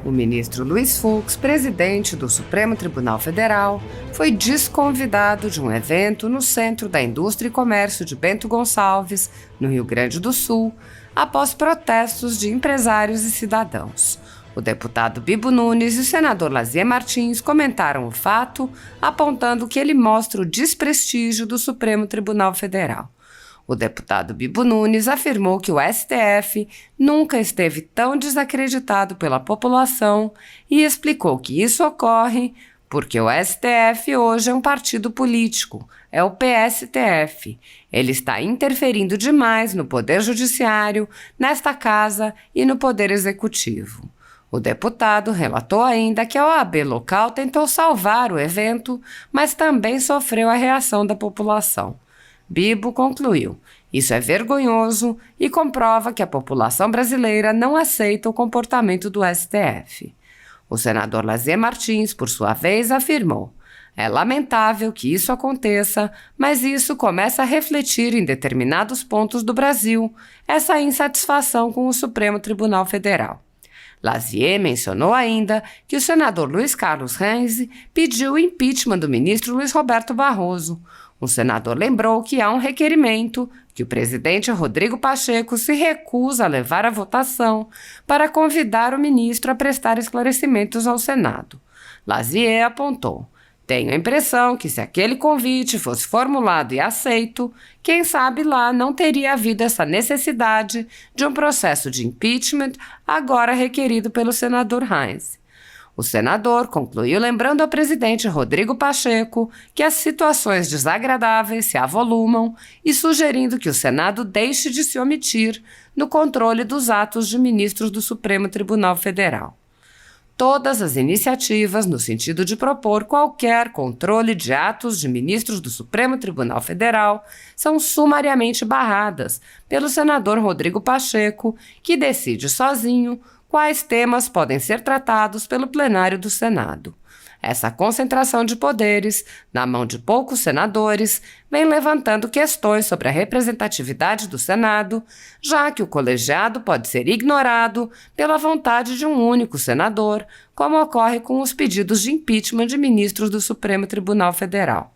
O ministro Luiz Fux, presidente do Supremo Tribunal Federal, foi desconvidado de um evento no Centro da Indústria e Comércio de Bento Gonçalves, no Rio Grande do Sul, após protestos de empresários e cidadãos. O deputado Bibo Nunes e o senador Lazier Martins comentaram o fato, apontando que ele mostra o desprestígio do Supremo Tribunal Federal. O deputado Bibo Nunes afirmou que o STF nunca esteve tão desacreditado pela população e explicou que isso ocorre porque o STF hoje é um partido político, é o PSTF. Ele está interferindo demais no Poder Judiciário, nesta casa e no Poder Executivo. O deputado relatou ainda que a OAB local tentou salvar o evento, mas também sofreu a reação da população. Bibo concluiu: isso é vergonhoso e comprova que a população brasileira não aceita o comportamento do STF. O senador Lazier Martins, por sua vez, afirmou: é lamentável que isso aconteça, mas isso começa a refletir em determinados pontos do Brasil essa insatisfação com o Supremo Tribunal Federal. Lazier mencionou ainda que o senador Luiz Carlos Reis pediu o impeachment do ministro Luiz Roberto Barroso. O senador lembrou que há um requerimento que o presidente Rodrigo Pacheco se recusa a levar à votação para convidar o ministro a prestar esclarecimentos ao Senado. Lazier apontou: tenho a impressão que se aquele convite fosse formulado e aceito, quem sabe lá não teria havido essa necessidade de um processo de impeachment agora requerido pelo senador Reis. O senador concluiu lembrando ao presidente Rodrigo Pacheco que as situações desagradáveis se avolumam e sugerindo que o Senado deixe de se omitir no controle dos atos de ministros do Supremo Tribunal Federal. Todas as iniciativas no sentido de propor qualquer controle de atos de ministros do Supremo Tribunal Federal são sumariamente barradas pelo senador Rodrigo Pacheco, que decide sozinho quais temas podem ser tratados pelo plenário do Senado. Essa concentração de poderes, na mão de poucos senadores, vem levantando questões sobre a representatividade do Senado, já que o colegiado pode ser ignorado pela vontade de um único senador, como ocorre com os pedidos de impeachment de ministros do Supremo Tribunal Federal.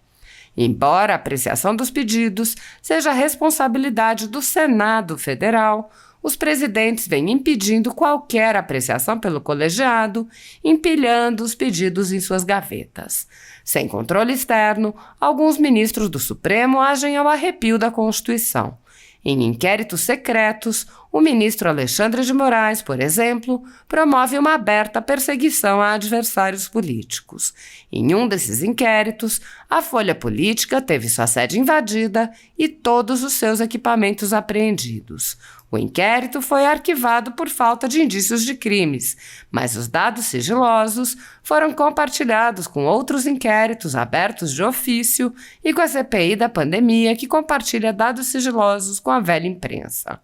Embora a apreciação dos pedidos seja responsabilidade do Senado Federal, os presidentes vêm impedindo qualquer apreciação pelo colegiado, empilhando os pedidos em suas gavetas. Sem controle externo, alguns ministros do Supremo agem ao arrepio da Constituição. Em inquéritos secretos, o ministro Alexandre de Moraes, por exemplo, promove uma aberta perseguição a adversários políticos. Em um desses inquéritos, a Folha Política teve sua sede invadida e todos os seus equipamentos apreendidos. O inquérito foi arquivado por falta de indícios de crimes, mas os dados sigilosos foram compartilhados com outros inquéritos abertos de ofício e com a CPI da pandemia, que compartilha dados sigilosos com a velha imprensa.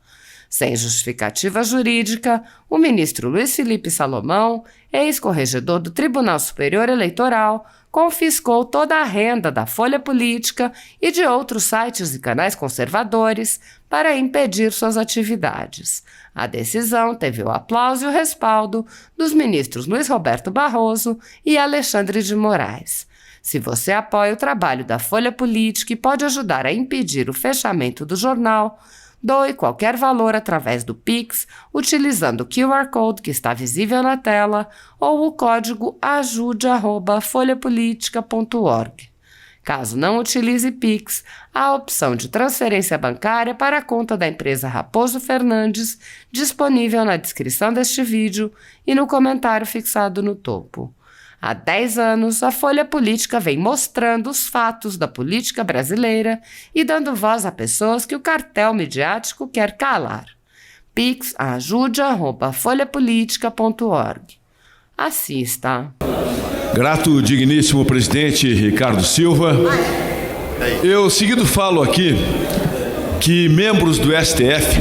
Sem justificativa jurídica, o ministro Luiz Felipe Salomão, ex-corregedor do Tribunal Superior Eleitoral, confiscou toda a renda da Folha Política e de outros sites e canais conservadores para impedir suas atividades. A decisão teve o aplauso e o respaldo dos ministros Luiz Roberto Barroso e Alexandre de Moraes. Se você apoia o trabalho da Folha Política e pode ajudar a impedir o fechamento do jornal, doe qualquer valor através do Pix, utilizando o QR Code que está visível na tela ou o código ajude@folhapolitica.org. Caso não utilize Pix, há a opção de transferência bancária para a conta da empresa Raposo Fernandes, disponível na descrição deste vídeo e no comentário fixado no topo. Há 10 anos, a Folha Política vem mostrando os fatos da política brasileira e dando voz a pessoas que o cartel midiático quer calar. Pix ajude@folhapolitica.org. Assista. Grato, digníssimo presidente Ricardo Silva. Eu, seguido, falo aqui que membros do STF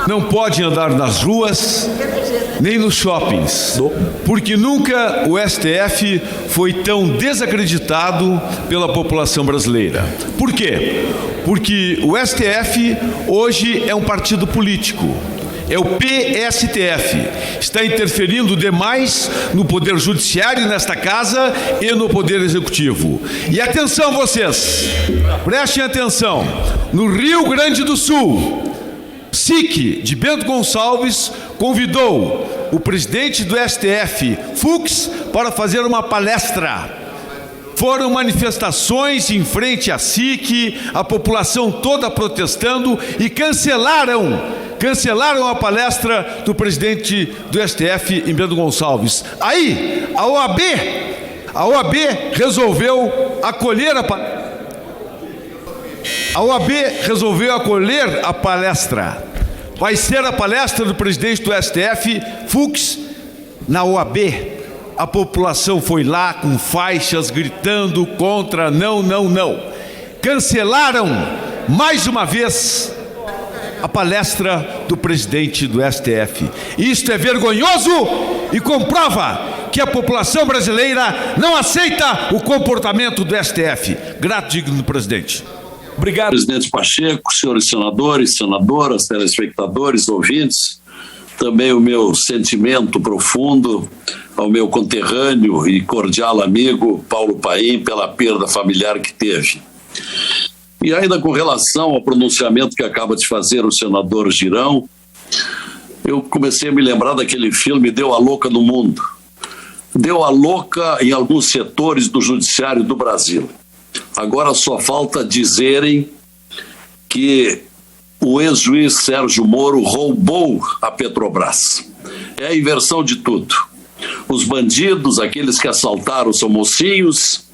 não podem andar nas ruas nem nos shoppings, porque nunca o STF foi tão desacreditado pela população brasileira. Por quê? Porque o STF hoje é um partido político. é o PSTF. Está interferindo demais no Poder Judiciário nesta casa e no Poder Executivo. E atenção vocês, prestem atenção, no Rio Grande do Sul, SIC de Bento Gonçalves convidou o presidente do STF, Fux, para fazer uma palestra. Foram manifestações em frente à SIC, a população toda protestando e cancelaram a palestra do presidente do STF em Bento Gonçalves. Aí, a OAB resolveu acolher a palestra. Vai ser a palestra do presidente do STF, Fux, na OAB. A população foi lá com faixas gritando contra não. Cancelaram mais uma vez a palestra do presidente do STF. Isto é vergonhoso e comprova que a população brasileira não aceita o comportamento do STF. Grato, digno presidente. Obrigado, presidente Pacheco, senhores senadores, senadoras, telespectadores, ouvintes. Também o meu sentimento profundo ao meu conterrâneo e cordial amigo Paulo Paim pela perda familiar que teve. E ainda com relação ao pronunciamento que acaba de fazer o senador Girão, eu comecei a me lembrar daquele filme Deu a Louca no Mundo. Deu a louca em alguns setores do judiciário do Brasil. Agora só falta dizerem que o ex-juiz Sérgio Moro roubou a Petrobras. É a inversão de tudo. Os bandidos, aqueles que assaltaram, são mocinhos,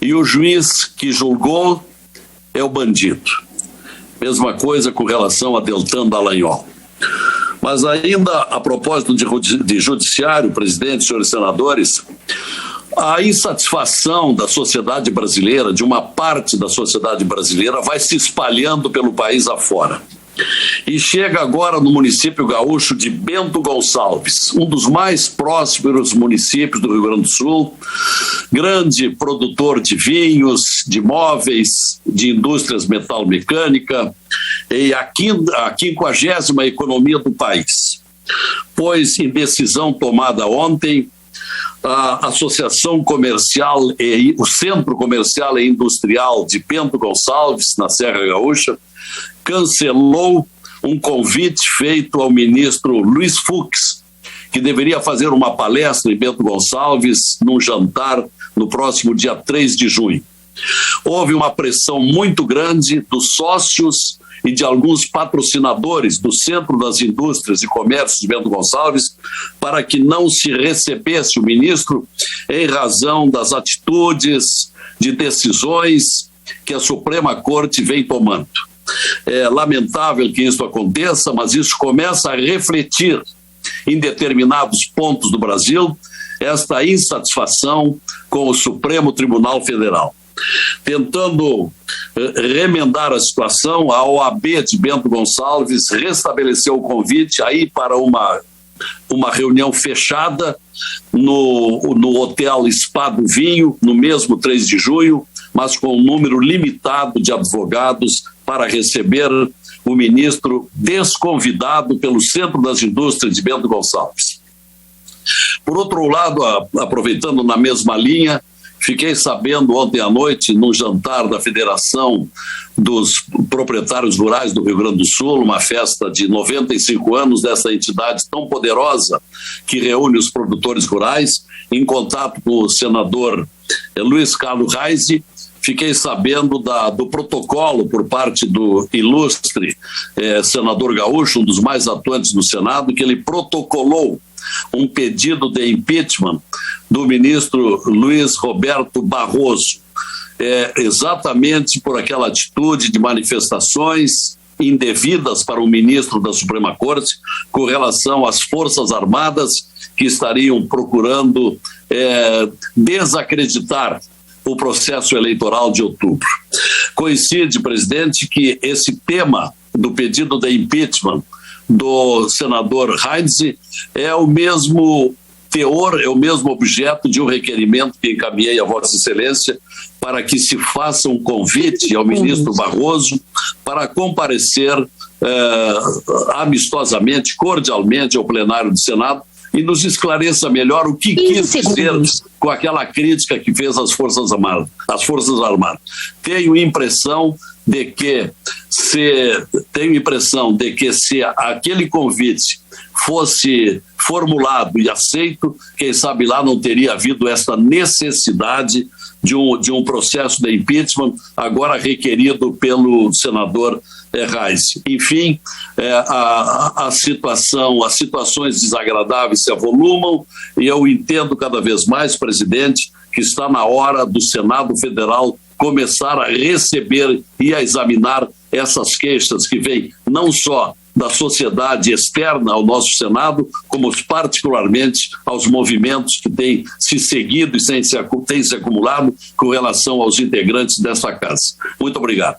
e o juiz que julgou é o bandido. Mesma coisa com relação a Deltan Dallagnol. Mas ainda a propósito de judiciário, presidente, senhores senadores, a insatisfação da sociedade brasileira, de uma parte da sociedade brasileira, vai se espalhando pelo país afora. E chega agora no município gaúcho de Bento Gonçalves, um dos mais prósperos municípios do Rio Grande do Sul, grande produtor de vinhos, de móveis, de indústrias metalmecânica, e a 50ª economia do país. Pois, em decisão tomada ontem, a Associação Comercial e o Centro Comercial e Industrial de Bento Gonçalves, na Serra Gaúcha, cancelou um convite feito ao ministro Luiz Fux, que deveria fazer uma palestra em Bento Gonçalves num jantar no próximo dia 3 de junho. Houve uma pressão muito grande dos sócios e de alguns patrocinadores do Centro das Indústrias e Comércios de Bento Gonçalves para que não se recebesse o ministro em razão das atitudes, de decisões que a Suprema Corte vem tomando. É lamentável que isso aconteça, mas isso começa a refletir em determinados pontos do Brasil esta insatisfação com o Supremo Tribunal Federal. Tentando remendar a situação, a OAB de Bento Gonçalves restabeleceu o convite aí para uma reunião fechada no Hotel Spa do Vinho, no mesmo 3 de junho, mas com um número limitado de advogados para receber o ministro desconvidado pelo Centro das Indústrias de Bento Gonçalves. Por outro lado, aproveitando na mesma linha, fiquei sabendo ontem à noite, num jantar da Federação dos Proprietários Rurais do Rio Grande do Sul, uma festa de 95 anos dessa entidade tão poderosa que reúne os produtores rurais, em contato com o senador Luiz Carlos Reise, fiquei sabendo do protocolo por parte do ilustre senador gaúcho, um dos mais atuantes no Senado, que ele protocolou um pedido de impeachment do ministro Luiz Roberto Barroso, exatamente por aquela atitude de manifestações indevidas para o ministro da Suprema Corte com relação às Forças Armadas que estariam procurando desacreditar o processo eleitoral de outubro. Coincide, presidente, que esse tema do pedido de impeachment do senador Heinz é o mesmo teor é o mesmo objeto de um requerimento que encaminhei a Vossa Excelência para que se faça um convite ao ministro Barroso para comparecer amistosamente, cordialmente ao plenário do Senado e nos esclareça melhor o que quis dizer com aquela crítica que fez às Forças Armadas. Tenho impressão de que se aquele convite fosse formulado e aceito, quem sabe lá não teria havido esta necessidade de um processo de impeachment, agora requerido pelo senador Reis. Enfim, as situações desagradáveis se avolumam e eu entendo cada vez mais, presidente, que está na hora do Senado Federal começar a receber e a examinar essas queixas que vêm não só da sociedade externa ao nosso Senado, como particularmente aos movimentos que têm se seguido e têm se acumulado com relação aos integrantes dessa casa. Muito obrigado.